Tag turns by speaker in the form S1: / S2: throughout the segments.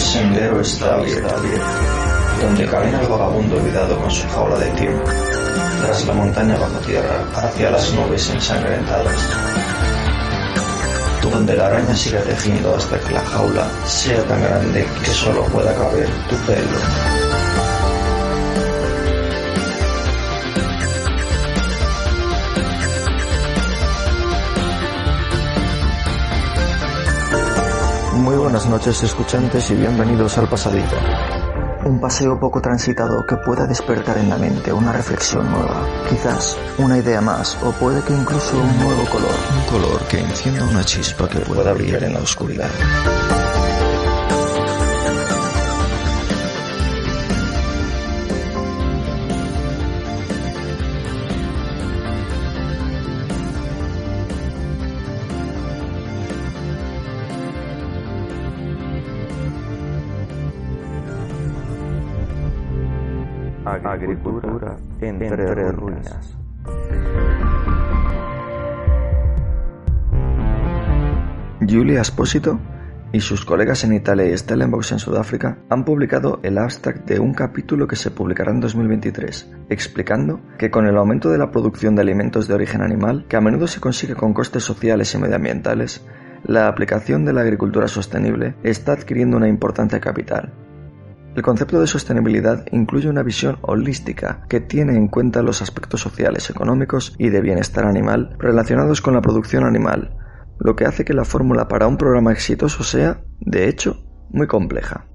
S1: sendero está abierto, donde camina el vagabundo olvidado con su jaula de tiempo, tras la montaña bajo tierra, hacia las nubes ensangrentadas, donde la araña siga tejiendo hasta que la jaula sea tan grande que solo pueda caber tu pelo. Muy buenas noches, escuchantes, y bienvenidos al Pasadito. Un paseo poco transitado que pueda despertar en la mente una reflexión nueva, quizás una idea más, o puede que incluso un nuevo color. Un color que encienda una chispa que pueda brillar en la oscuridad.
S2: Agricultura entre ruinas.
S1: Julia Espósito y sus colegas en Italia y Stellenbosch en Sudáfrica han publicado el abstract de un capítulo que se publicará en 2023, explicando que con el aumento de la producción de alimentos de origen animal, que a menudo se consigue con costes sociales y medioambientales, la aplicación de la agricultura sostenible está adquiriendo una importancia capital. El concepto de sostenibilidad incluye una visión holística que tiene en cuenta los aspectos sociales, económicos y de bienestar animal relacionados con la producción animal, lo que hace que la fórmula para un programa exitoso sea, de hecho, muy compleja.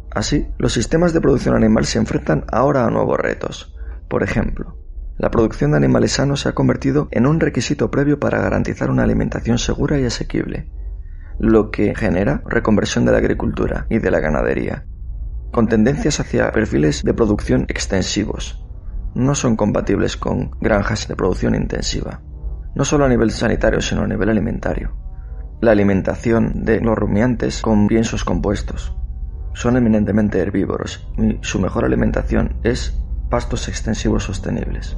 S1: Así, los sistemas de producción animal se enfrentan ahora a nuevos retos. Por ejemplo, la producción de animales sanos se ha convertido en un requisito previo para garantizar una alimentación segura y asequible, lo que genera reconversión de la agricultura y de la ganadería, con tendencias hacia perfiles de producción extensivos. No son compatibles con granjas de producción intensiva, no solo a nivel sanitario sino a nivel alimentario. La alimentación de los rumiantes con piensos compuestos. Son eminentemente herbívoros y su mejor alimentación es pastos extensivos sostenibles.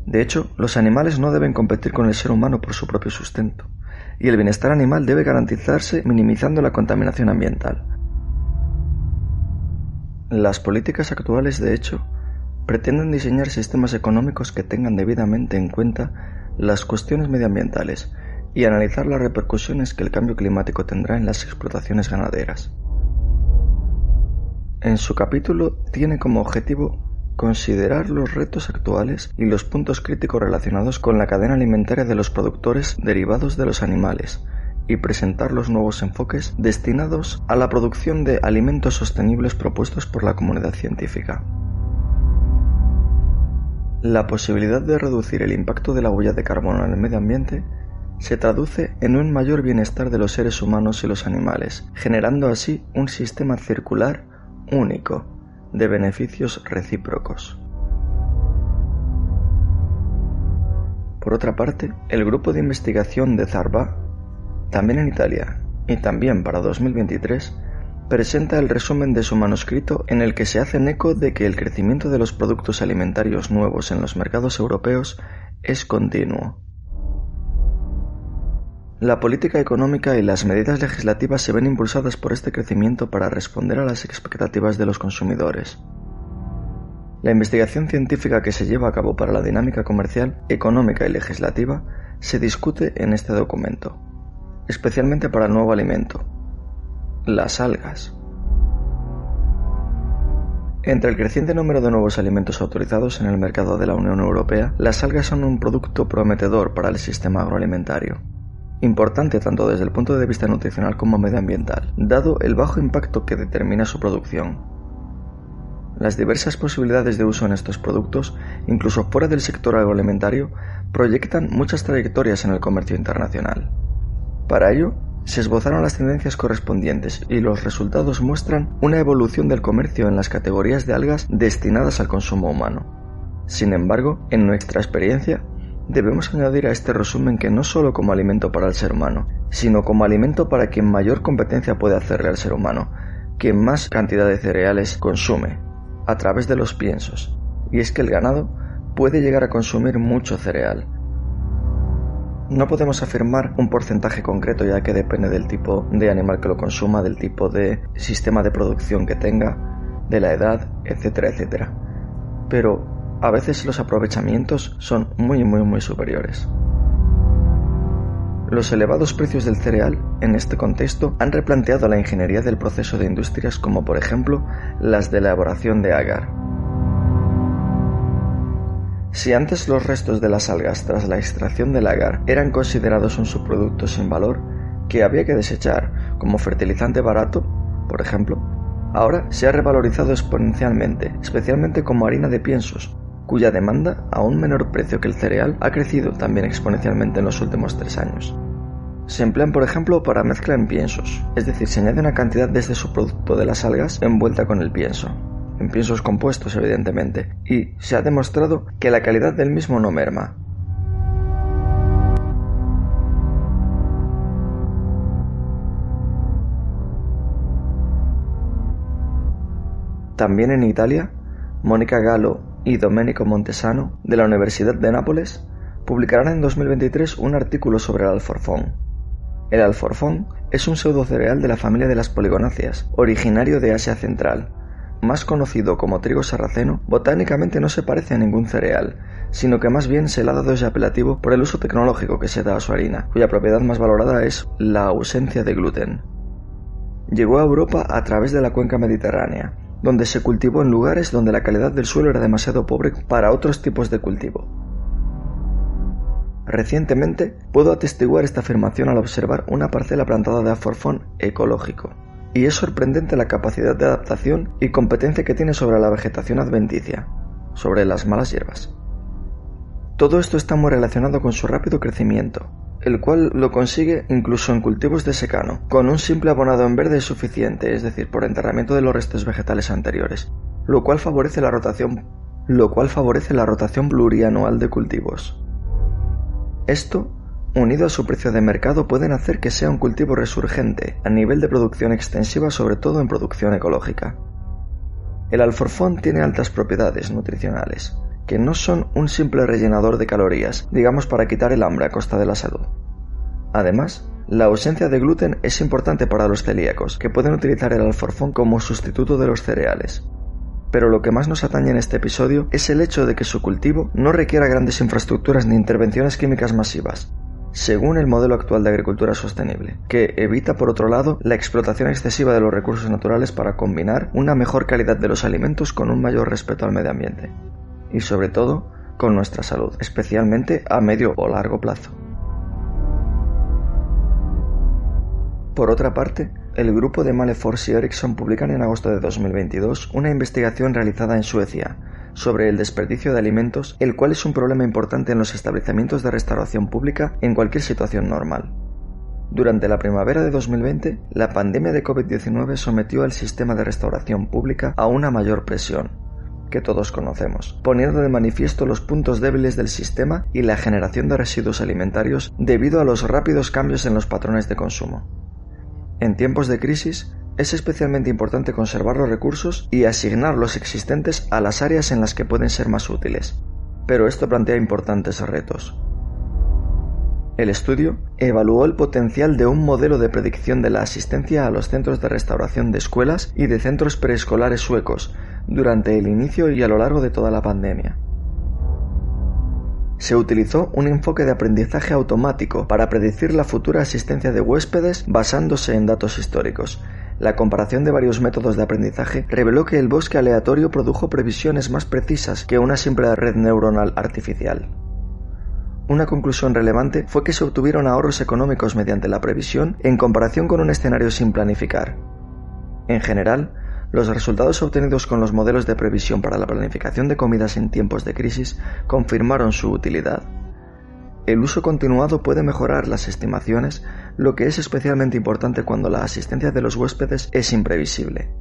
S1: De hecho, los animales no deben competir con el ser humano por su propio sustento, y el bienestar animal debe garantizarse minimizando la contaminación ambiental. Las políticas actuales, de hecho, pretenden diseñar sistemas económicos que tengan debidamente en cuenta las cuestiones medioambientales y analizar las repercusiones que el cambio climático tendrá en las explotaciones ganaderas. En su capítulo tiene como objetivo considerar los retos actuales y los puntos críticos relacionados con la cadena alimentaria de los productores derivados de los animales, y presentar los nuevos enfoques destinados a la producción de alimentos sostenibles propuestos por la comunidad científica. La posibilidad de reducir el impacto de la huella de carbono en el medio ambiente se traduce en un mayor bienestar de los seres humanos y los animales, generando así un sistema circular único de beneficios recíprocos. Por otra parte, el grupo de investigación de Zarba, también en Italia, y también para 2023, presenta el resumen de su manuscrito en el que se hacen eco de que el crecimiento de los productos alimentarios nuevos en los mercados europeos es continuo. La política económica y las medidas legislativas se ven impulsadas por este crecimiento para responder a las expectativas de los consumidores. La investigación científica que se lleva a cabo para la dinámica comercial, económica y legislativa se discute en este documento, especialmente para el nuevo alimento, las algas. Entre el creciente número de nuevos alimentos autorizados en el mercado de la Unión Europea, las algas son un producto prometedor para el sistema agroalimentario, importante tanto desde el punto de vista nutricional como medioambiental, dado el bajo impacto que determina su producción. Las diversas posibilidades de uso en estos productos, incluso fuera del sector agroalimentario, proyectan muchas trayectorias en el comercio internacional. Para ello, se esbozaron las tendencias correspondientes y los resultados muestran una evolución del comercio en las categorías de algas destinadas al consumo humano. Sin embargo, en nuestra experiencia, debemos añadir a este resumen que no solo como alimento para el ser humano, sino como alimento para quien mayor competencia puede hacerle al ser humano, quien más cantidad de cereales consume, a través de los piensos, y es que el ganado puede llegar a consumir mucho cereal. No podemos afirmar un porcentaje concreto, ya que depende del tipo de animal que lo consuma, del tipo de sistema de producción que tenga, de la edad, etcétera, etcétera. Pero a veces los aprovechamientos son muy superiores. Los elevados precios del cereal, en este contexto, han replanteado la ingeniería del proceso de industrias como por ejemplo las de elaboración de agar. Si antes los restos de las algas tras la extracción del agar eran considerados un subproducto sin valor, que había que desechar como fertilizante barato, por ejemplo, ahora se ha revalorizado exponencialmente, especialmente como harina de piensos, cuya demanda, a un menor precio que el cereal, ha crecido también exponencialmente en los últimos 3 años. Se emplean, por ejemplo, para mezcla en piensos, es decir, se añade una cantidad de este subproducto de las algas envuelta con el pienso, en piensos compuestos evidentemente, y se ha demostrado que la calidad del mismo no merma. También en Italia, Mónica Gallo y Domenico Montesano, de la Universidad de Nápoles, publicarán en 2023 un artículo sobre el alforfón. El alforfón es un pseudocereal de la familia de las poligonáceas, originario de Asia Central. Más conocido como trigo sarraceno, botánicamente no se parece a ningún cereal, sino que más bien se le ha dado ese apelativo por el uso tecnológico que se da a su harina, cuya propiedad más valorada es la ausencia de gluten. Llegó a Europa a través de la cuenca mediterránea, donde se cultivó en lugares donde la calidad del suelo era demasiado pobre para otros tipos de cultivo. Recientemente puedo atestiguar esta afirmación al observar una parcela plantada de alforfón ecológico, y es sorprendente la capacidad de adaptación y competencia que tiene sobre la vegetación adventicia, sobre las malas hierbas. Todo esto está muy relacionado con su rápido crecimiento, el cual lo consigue incluso en cultivos de secano, con un simple abonado en verde es suficiente, es decir, por enterramiento de los restos vegetales anteriores, lo cual favorece la rotación plurianual de cultivos. Esto, unido a su precio de mercado, pueden hacer que sea un cultivo resurgente a nivel de producción extensiva, sobre todo en producción ecológica. El alforfón tiene altas propiedades nutricionales, que no son un simple rellenador de calorías, digamos para quitar el hambre a costa de la salud. Además, la ausencia de gluten es importante para los celíacos, que pueden utilizar el alforfón como sustituto de los cereales. Pero lo que más nos atañe en este episodio es el hecho de que su cultivo no requiera grandes infraestructuras ni intervenciones químicas masivas, según el modelo actual de agricultura sostenible, que evita por otro lado la explotación excesiva de los recursos naturales para combinar una mejor calidad de los alimentos con un mayor respeto al medio ambiente. Y sobre todo, con nuestra salud, especialmente a medio o largo plazo. Por otra parte, el grupo de Malefors y Ericsson publican en agosto de 2022 una investigación realizada en Suecia sobre el desperdicio de alimentos, el cual es un problema importante en los establecimientos de restauración pública en cualquier situación normal. Durante la primavera de 2020, la pandemia de COVID-19 sometió al sistema de restauración pública a una mayor presión, que todos conocemos, poniendo de manifiesto los puntos débiles del sistema y la generación de residuos alimentarios debido a los rápidos cambios en los patrones de consumo. En tiempos de crisis, es especialmente importante conservar los recursos y asignar los existentes a las áreas en las que pueden ser más útiles, pero esto plantea importantes retos. El estudio evaluó el potencial de un modelo de predicción de la asistencia a los centros de restauración de escuelas y de centros preescolares suecos durante el inicio y a lo largo de toda la pandemia. Se utilizó un enfoque de aprendizaje automático para predecir la futura asistencia de huéspedes basándose en datos históricos. La comparación de varios métodos de aprendizaje reveló que el bosque aleatorio produjo previsiones más precisas que una simple red neuronal artificial. Una conclusión relevante fue que se obtuvieron ahorros económicos mediante la previsión en comparación con un escenario sin planificar. En general, los resultados obtenidos con los modelos de previsión para la planificación de comidas en tiempos de crisis confirmaron su utilidad. El uso continuado puede mejorar las estimaciones, lo que es especialmente importante cuando la asistencia de los huéspedes es imprevisible.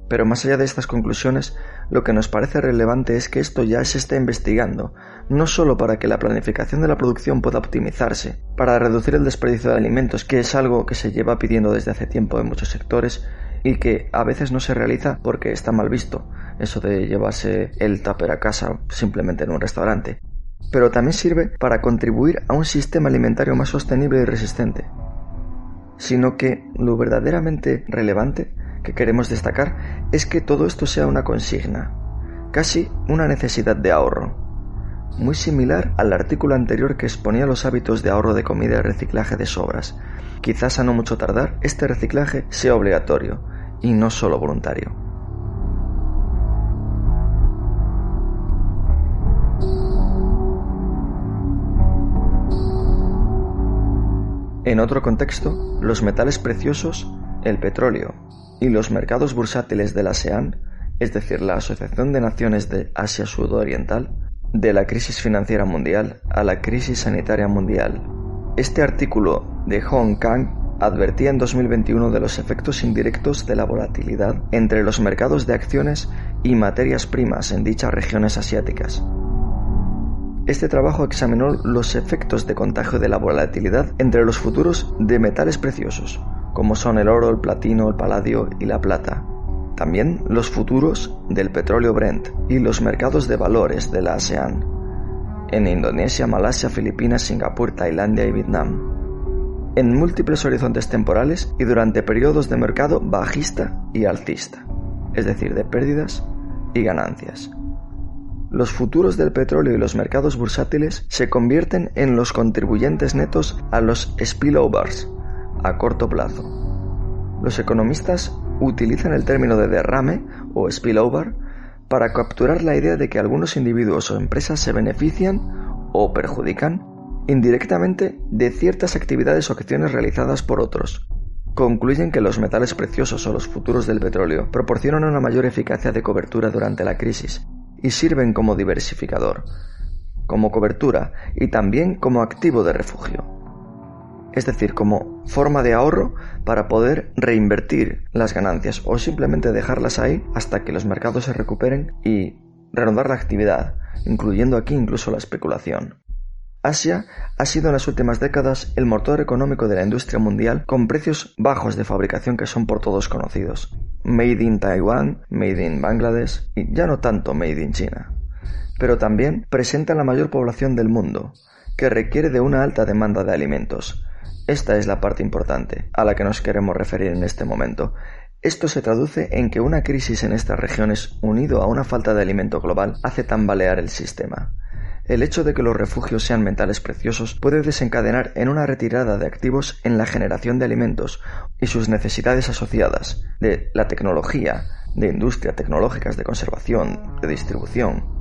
S1: Pero más allá de estas conclusiones, lo que nos parece relevante es que esto ya se está investigando, no solo para que la planificación de la producción pueda optimizarse, para reducir el desperdicio de alimentos, que es algo que se lleva pidiendo desde hace tiempo en muchos sectores y que a veces no se realiza porque está mal visto, eso de llevarse el tupper a casa simplemente en un restaurante, pero también sirve para contribuir a un sistema alimentario más sostenible y resistente. Sino que lo verdaderamente relevante que queremos destacar es que todo esto sea una consigna, casi una necesidad de ahorro, muy similar al artículo anterior que exponía los hábitos de ahorro de comida y reciclaje de sobras. Quizás a no mucho tardar este reciclaje sea obligatorio y no solo voluntario. En otro contexto, los metales preciosos, el petróleo y los mercados bursátiles de la ASEAN, es decir, la Asociación de Naciones de Asia Sudoriental, de la crisis financiera mundial a la crisis sanitaria mundial. Este artículo de Hong Kang advertía en 2021 de los efectos indirectos de la volatilidad entre los mercados de acciones y materias primas en dichas regiones asiáticas. Este trabajo examinó los efectos de contagio de la volatilidad entre los futuros de metales preciosos, como son el oro, el platino, el paladio y la plata. También los futuros del petróleo Brent y los mercados de valores de la ASEAN, en Indonesia, Malasia, Filipinas, Singapur, Tailandia y Vietnam, en múltiples horizontes temporales y durante periodos de mercado bajista y alcista, es decir, de pérdidas y ganancias. Los futuros del petróleo y los mercados bursátiles se convierten en los contribuyentes netos a los spillovers a corto plazo. Los economistas utilizan el término de derrame o spillover para capturar la idea de que algunos individuos o empresas se benefician o perjudican indirectamente de ciertas actividades o acciones realizadas por otros. Concluyen que los metales preciosos o los futuros del petróleo proporcionan una mayor eficacia de cobertura durante la crisis y sirven como diversificador, como cobertura y también como activo de refugio. Es decir, como forma de ahorro para poder reinvertir las ganancias o simplemente dejarlas ahí hasta que los mercados se recuperen y reanudar la actividad, incluyendo aquí incluso la especulación. Asia ha sido en las últimas décadas el motor económico de la industria mundial con precios bajos de fabricación que son por todos conocidos. Made in Taiwán, Made in Bangladesh y ya no tanto Made in China. Pero también presenta la mayor población del mundo, que requiere de una alta demanda de alimentos. Esta es la parte importante a la que nos queremos referir en este momento. Esto se traduce en que una crisis en estas regiones unido a una falta de alimento global hace tambalear el sistema. El hecho de que los refugios sean metales preciosos puede desencadenar en una retirada de activos en la generación de alimentos y sus necesidades asociadas, de la tecnología, de industria tecnológicas de conservación, de distribución,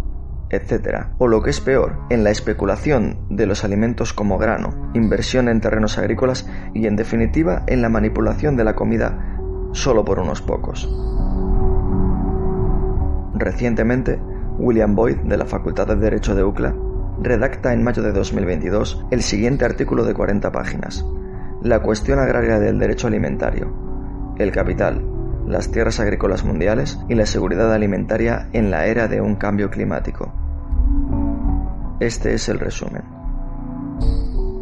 S1: etc. O lo que es peor, en la especulación de los alimentos como grano, inversión en terrenos agrícolas y en definitiva en la manipulación de la comida solo por unos pocos. Recientemente, William Boyd, de la Facultad de Derecho de UCLA, redacta en mayo de 2022 el siguiente artículo de 40 páginas: La cuestión agraria del derecho alimentario, el capital, las tierras agrícolas mundiales y la seguridad alimentaria en la era de un cambio climático. Este es el resumen.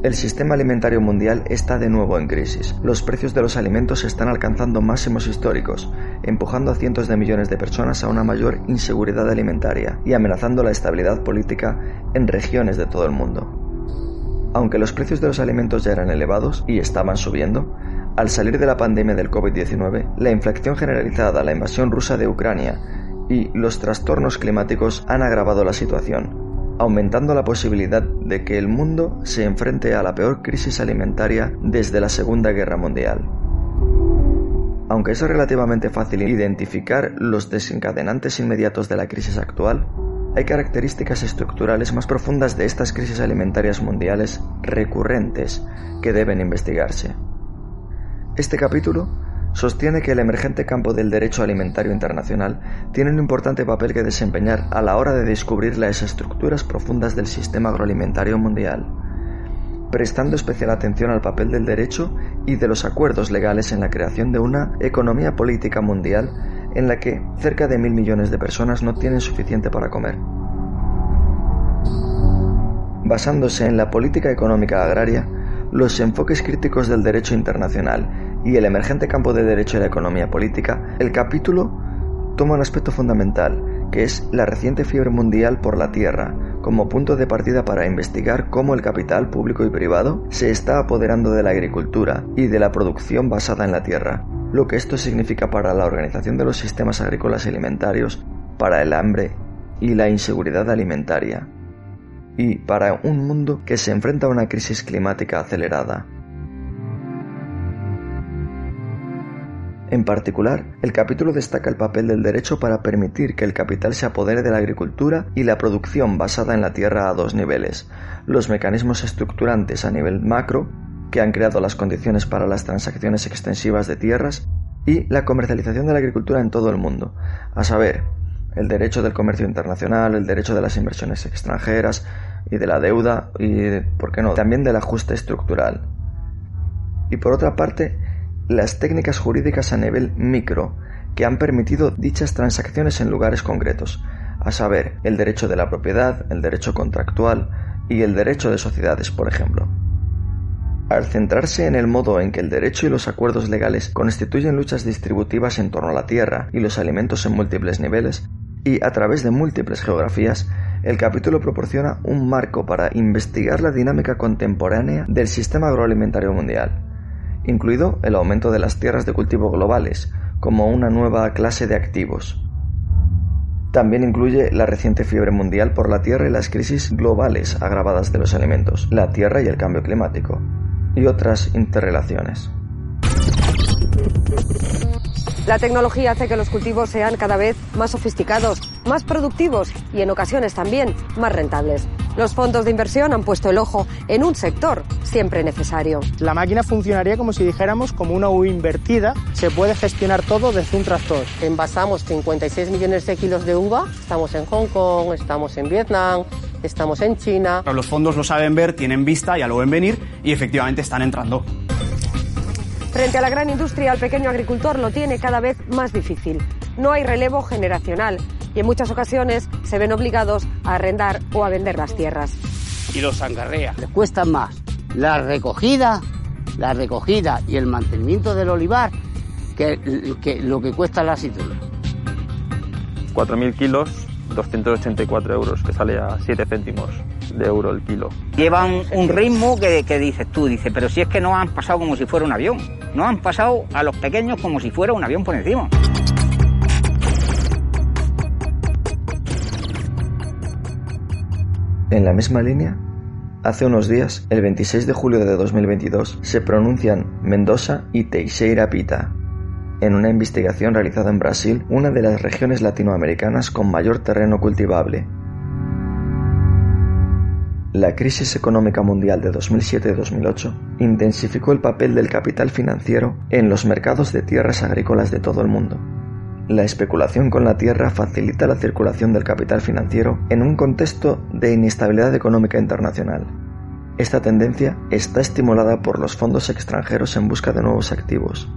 S1: El sistema alimentario mundial está de nuevo en crisis. Los precios de los alimentos están alcanzando máximos históricos, empujando a cientos de millones de personas a una mayor inseguridad alimentaria y amenazando la estabilidad política en regiones de todo el mundo. Aunque los precios de los alimentos ya eran elevados y estaban subiendo, al salir de la pandemia del COVID-19, la inflación generalizada, la invasión rusa de Ucrania y los trastornos climáticos han agravado la situación, aumentando la posibilidad de que el mundo se enfrente a la peor crisis alimentaria desde la Segunda Guerra Mundial. Aunque es relativamente fácil identificar los desencadenantes inmediatos de la crisis actual, hay características estructurales más profundas de estas crisis alimentarias mundiales recurrentes que deben investigarse. Este capítulo sostiene que el emergente campo del derecho alimentario internacional tiene un importante papel que desempeñar a la hora de descubrir las estructuras profundas del sistema agroalimentario mundial, prestando especial atención al papel del derecho y de los acuerdos legales en la creación de una economía política mundial en la que cerca de 1.000 millones de personas no tienen suficiente para comer. Basándose en la política económica agraria, los enfoques críticos del derecho internacional y el emergente campo de derecho y la economía política, el capítulo toma un aspecto fundamental, que es la reciente fiebre mundial por la tierra, como punto de partida para investigar cómo el capital público y privado se está apoderando de la agricultura y de la producción basada en la tierra, lo que esto significa para la organización de los sistemas agrícolas y alimentarios, para el hambre y la inseguridad alimentaria, y para un mundo que se enfrenta a una crisis climática acelerada. En particular, el capítulo destaca el papel del derecho para permitir que el capital se apodere de la agricultura y la producción basada en la tierra a dos niveles: los mecanismos estructurantes a nivel macro, que han creado las condiciones para las transacciones extensivas de tierras, y la comercialización de la agricultura en todo el mundo, a saber, el derecho del comercio internacional, el derecho de las inversiones extranjeras y de la deuda y, ¿por qué no?, también del ajuste estructural. Y por otra parte, las técnicas jurídicas a nivel micro, que han permitido dichas transacciones en lugares concretos, a saber, el derecho de la propiedad, el derecho contractual y el derecho de sociedades, por ejemplo. Al centrarse en el modo en que el derecho y los acuerdos legales constituyen luchas distributivas en torno a la tierra y los alimentos en múltiples niveles, y a través de múltiples geografías, el capítulo proporciona un marco para investigar la dinámica contemporánea del sistema agroalimentario mundial, incluido el aumento de las tierras de cultivo globales, como una nueva clase de activos. También incluye la reciente fiebre mundial por la tierra y las crisis globales agravadas de los alimentos, la tierra y el cambio climático, y otras interrelaciones.
S3: La tecnología hace que los cultivos sean cada vez más sofisticados, más productivos y en ocasiones también más rentables. Los fondos de inversión han puesto el ojo en un sector siempre necesario.
S4: La máquina funcionaría como si dijéramos como una U invertida. Se puede gestionar todo desde un tractor.
S5: Envasamos 56 millones de kilos de uva. Estamos en Hong Kong, estamos en Vietnam, estamos en China.
S6: Los fondos lo saben ver, tienen vista, ya lo ven venir y efectivamente están entrando.
S3: Frente a la gran industria, el pequeño agricultor lo tiene cada vez más difícil. No hay relevo generacional y en muchas ocasiones se ven obligados a arrendar o a vender las tierras.
S7: Y los zangarrea.
S8: Les cuesta más la recogida y el mantenimiento del olivar que lo que cuesta la aceituna.
S9: 4.000 kilos, 284 euros, que sale a 7 céntimos de euro el kilo.
S10: Llevan un ritmo que dices tú, pero si es que no han pasado como si fuera un avión, no han pasado a los pequeños como si fuera un avión por encima.
S1: En la misma línea, hace unos días, el 26 de julio de 2022, se pronuncian Mendoza y Teixeira Pita, en una investigación realizada en Brasil, una de las regiones latinoamericanas con mayor terreno cultivable. La crisis económica mundial de 2007-2008 intensificó el papel del capital financiero en los mercados de tierras agrícolas de todo el mundo. La especulación con la tierra facilita la circulación del capital financiero en un contexto de inestabilidad económica internacional. Esta tendencia está estimulada por los fondos extranjeros en busca de nuevos activos.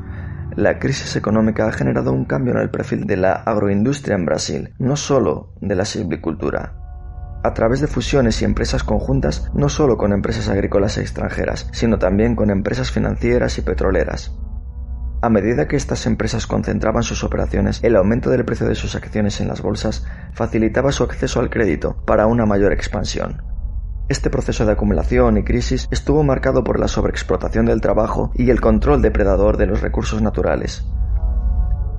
S1: La crisis económica ha generado un cambio en el perfil de la agroindustria en Brasil, no solo de la silvicultura, a través de fusiones y empresas conjuntas, no solo con empresas agrícolas extranjeras, sino también con empresas financieras y petroleras. A medida que estas empresas concentraban sus operaciones, el aumento del precio de sus acciones en las bolsas facilitaba su acceso al crédito para una mayor expansión. Este proceso de acumulación y crisis estuvo marcado por la sobreexplotación del trabajo y el control depredador de los recursos naturales.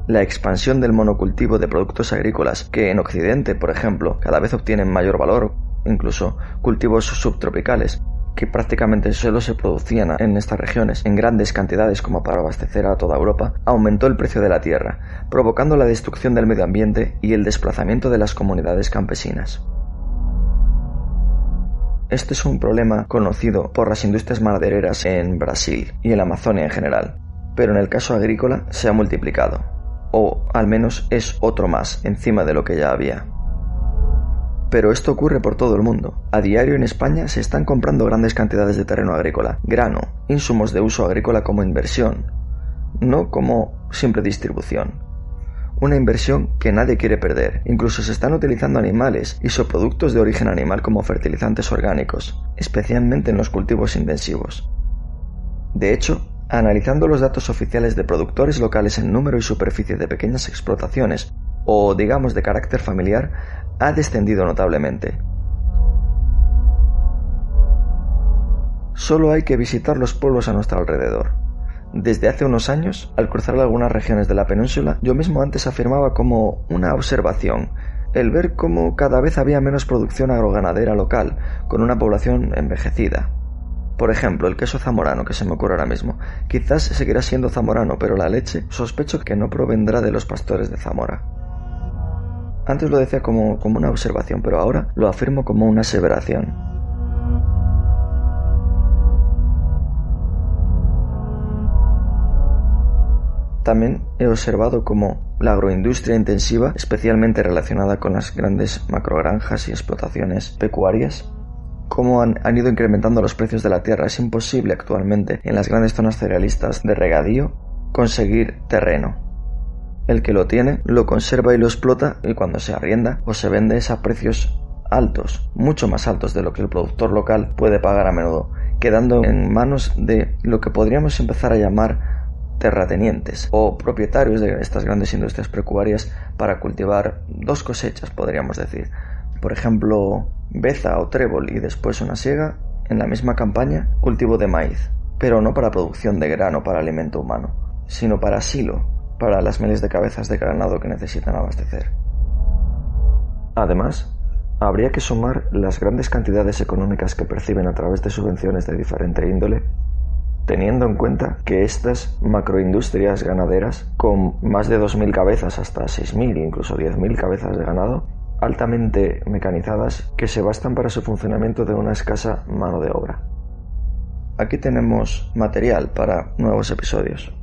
S1: La expansión del monocultivo de productos agrícolas, que en Occidente, por ejemplo, cada vez obtienen mayor valor, incluso cultivos subtropicales, que prácticamente solo se producían en estas regiones en grandes cantidades como para abastecer a toda Europa, aumentó el precio de la tierra, provocando la destrucción del medio ambiente y el desplazamiento de las comunidades campesinas. Este es un problema conocido por las industrias madereras en Brasil y en la Amazonia en general, pero en el caso agrícola se ha multiplicado, o al menos es otro más encima de lo que ya había. Pero esto ocurre por todo el mundo. A diario en España se están comprando grandes cantidades de terreno agrícola, grano, insumos de uso agrícola como inversión, no como simple distribución. Una inversión que nadie quiere perder. Incluso se están utilizando animales y subproductos de origen animal como fertilizantes orgánicos, especialmente en los cultivos intensivos. De hecho, analizando los datos oficiales de productores locales en número y superficie de pequeñas explotaciones, o digamos de carácter familiar, ha descendido notablemente. Solo hay que visitar los pueblos a nuestro alrededor. Desde hace unos años, al cruzar algunas regiones de la península, yo mismo antes afirmaba como una observación el ver cómo cada vez había menos producción agroganadera local, con una población envejecida. Por ejemplo, el queso zamorano, que se me ocurre ahora mismo. Quizás seguirá siendo zamorano, pero la leche sospecho que no provendrá de los pastores de Zamora. Antes lo decía como una observación, pero ahora lo afirmo como una aseveración. También he observado cómo la agroindustria intensiva, especialmente relacionada con las grandes macrogranjas y explotaciones pecuarias, cómo han ido incrementando los precios de la tierra. Es imposible actualmente en las grandes zonas cerealistas de regadío conseguir terreno. El que lo tiene lo conserva y lo explota, y cuando se arrienda o se vende es a precios altos, mucho más altos de lo que el productor local puede pagar a menudo, quedando en manos de lo que podríamos empezar a llamar terratenientes o propietarios de estas grandes industrias pecuarias para cultivar dos cosechas, podríamos decir. Por ejemplo, beza o trébol y después una siega, en la misma campaña, cultivo de maíz, pero no para producción de grano para alimento humano, sino para silo, para las miles de cabezas de ganado que necesitan abastecer. Además, habría que sumar las grandes cantidades económicas que perciben a través de subvenciones de diferente índole, teniendo en cuenta que estas macroindustrias ganaderas, con más de 2.000 cabezas hasta 6.000, incluso 10.000 cabezas de ganado, altamente mecanizadas, que se bastan para su funcionamiento de una escasa mano de obra. Aquí tenemos material para nuevos episodios.